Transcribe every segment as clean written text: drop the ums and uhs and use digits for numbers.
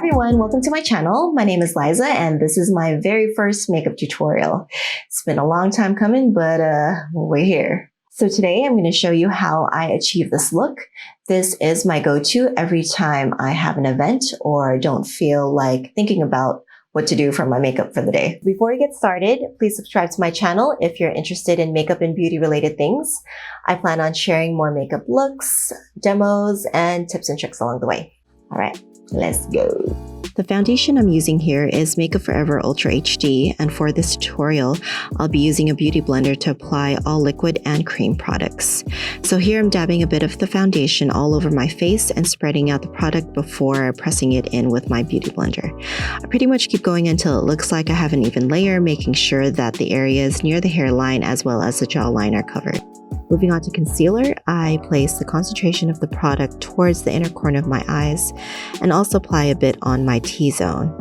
everyone, welcome to my channel. My name is Liza and this is my very first makeup tutorial. It's been a long time coming, but we're here. So today I'm going to show you how I achieve this look. This is my go-to every time I have an event or don't feel like thinking about what to do for my makeup for the day. Before we get started, please subscribe to my channel if you're interested in makeup and beauty related things. I plan on sharing more makeup looks, demos, and tips and tricks along the way. All right, let's go. The foundation I'm using here is Makeup Forever Ultra HD, and for this tutorial, I'll be using a beauty blender to apply all liquid and cream products. So here I'm dabbing a bit of the foundation all over my face and spreading out the product before pressing it in with my beauty blender. I pretty much keep going until it looks like I have an even layer, making sure that the areas near the hairline as well as the jawline are covered. Moving on to concealer, I place the concentration of the product towards the inner corner of my eyes and also apply a bit on my T-zone.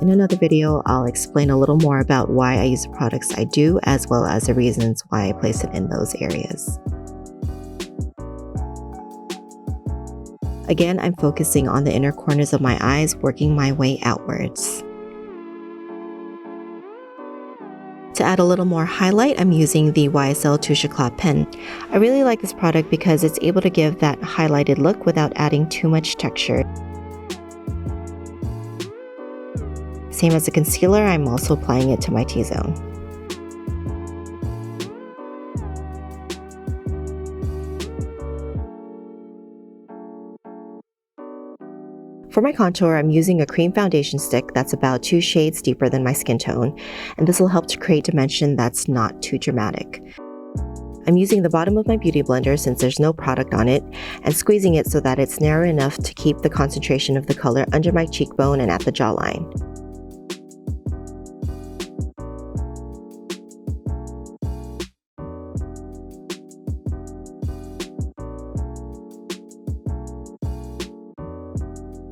In another video, I'll explain a little more about why I use the products I do, as well as the reasons why I place it in those areas. Again, I'm focusing on the inner corners of my eyes, working my way outwards. To add a little more highlight, I'm using the YSL Touche Éclat pen. I really like this product because it's able to give that highlighted look without adding too much texture. Same as the concealer, I'm also applying it to my T-zone. For my contour, I'm using a cream foundation stick that's about 2 shades deeper than my skin tone, and this will help to create dimension that's not too dramatic. I'm using the bottom of my beauty blender since there's no product on it, and squeezing it so that it's narrow enough to keep the concentration of the color under my cheekbone and at the jawline.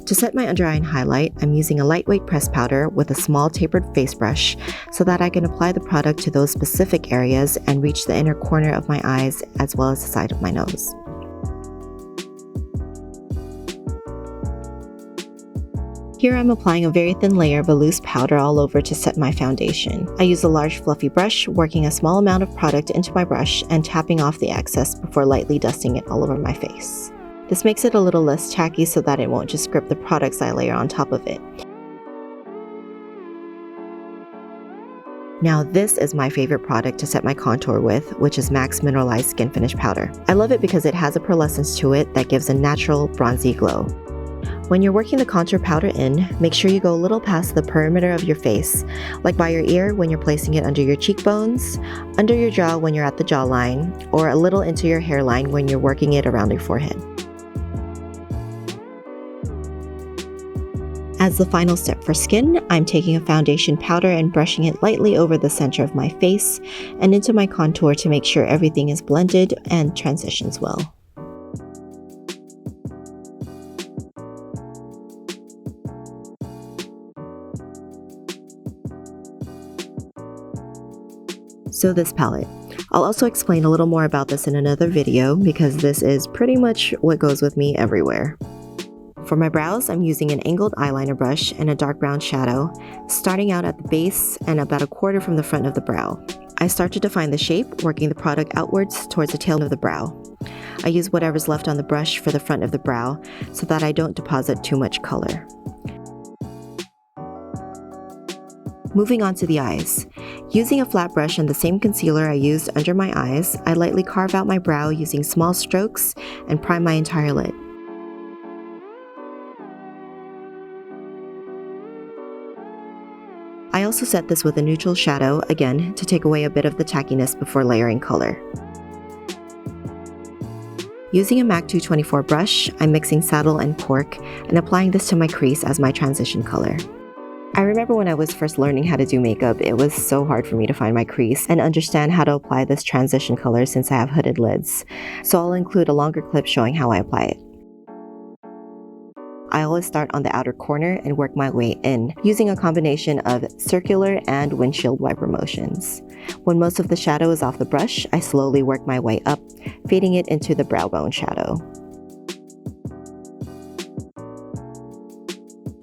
To set my under eye and highlight, I'm using a lightweight pressed powder with a small tapered face brush so that I can apply the product to those specific areas and reach the inner corner of my eyes as well as the side of my nose. Here I'm applying a very thin layer of a loose powder all over to set my foundation. I use a large fluffy brush, working a small amount of product into my brush and tapping off the excess before lightly dusting it all over my face. This makes it a little less tacky so that it won't just grip the products I layer on top of it. Now this is my favorite product to set my contour with, which is MAC's Mineralized Skin Finish Powder. I love it because it has a pearlescence to it that gives a natural bronzy glow. When you're working the contour powder in, make sure you go a little past the perimeter of your face, like by your ear when you're placing it under your cheekbones, under your jaw when you're at the jawline, or a little into your hairline when you're working it around your forehead. As the final step for skin, I'm taking a foundation powder and brushing it lightly over the center of my face and into my contour to make sure everything is blended and transitions well. So this palette. I'll also explain a little more about this in another video because this is pretty much what goes with me everywhere. For my brows, I'm using an angled eyeliner brush and a dark brown shadow, starting out at the base and about a quarter from the front of the brow. I start to define the shape, working the product outwards towards the tail of the brow. I use whatever's left on the brush for the front of the brow so that I don't deposit too much color. Moving on to the eyes. Using a flat brush and the same concealer I used under my eyes, I lightly carve out my brow using small strokes and prime my entire lid. I also set this with a neutral shadow, again, to take away a bit of the tackiness before layering color. Using a MAC 224 brush, I'm mixing saddle and cork and applying this to my crease as my transition color. I remember when I was first learning how to do makeup, it was so hard for me to find my crease and understand how to apply this transition color since I have hooded lids, so I'll include a longer clip showing how I apply it. I always start on the outer corner and work my way in, using a combination of circular and windshield wiper motions. When most of the shadow is off the brush, I slowly work my way up, fading it into the brow bone shadow.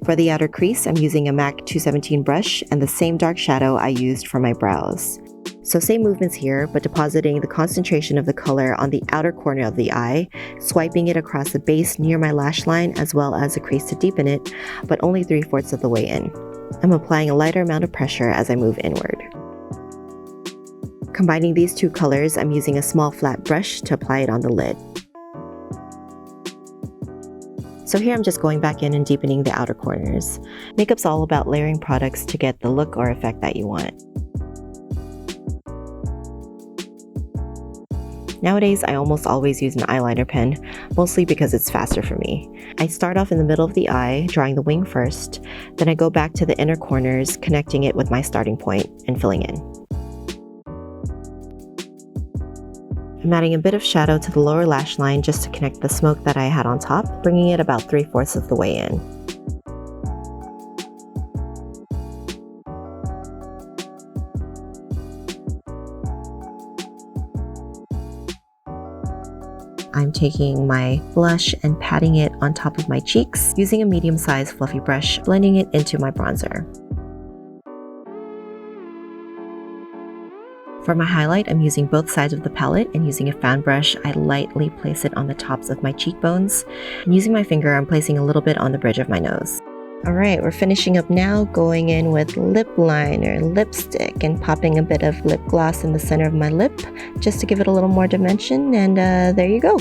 For the outer crease, I'm using a MAC 217 brush and the same dark shadow I used for my brows. So same movements here, but depositing the concentration of the color on the outer corner of the eye, swiping it across the base near my lash line as well as the crease to deepen it, but only 3/4 of the way in. I'm applying a lighter amount of pressure as I move inward. Combining these two colors, I'm using a small flat brush to apply it on the lid. So here I'm just going back in and deepening the outer corners. Makeup's all about layering products to get the look or effect that you want. Nowadays, I almost always use an eyeliner pen, mostly because it's faster for me. I start off in the middle of the eye, drawing the wing first, then I go back to the inner corners, connecting it with my starting point and filling in. I'm adding a bit of shadow to the lower lash line just to connect the smoke that I had on top, bringing it about 3/4 of the way in. I'm taking my blush and patting it on top of my cheeks, using a medium-sized fluffy brush, blending it into my bronzer. For my highlight, I'm using both sides of the palette and using a fan brush, I lightly place it on the tops of my cheekbones. And using my finger, I'm placing a little bit on the bridge of my nose. Alright, we're finishing up now, going in with lip liner, lipstick, and popping a bit of lip gloss in the center of my lip, just to give it a little more dimension, and there you go.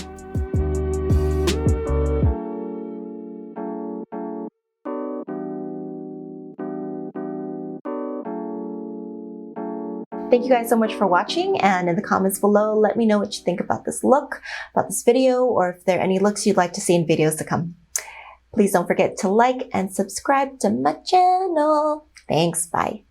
Thank you guys so much for watching, and in the comments below, let me know what you think about this look, about this video, or if there are any looks you'd like to see in videos to come. Please don't forget to like and subscribe to my channel. Thanks, bye.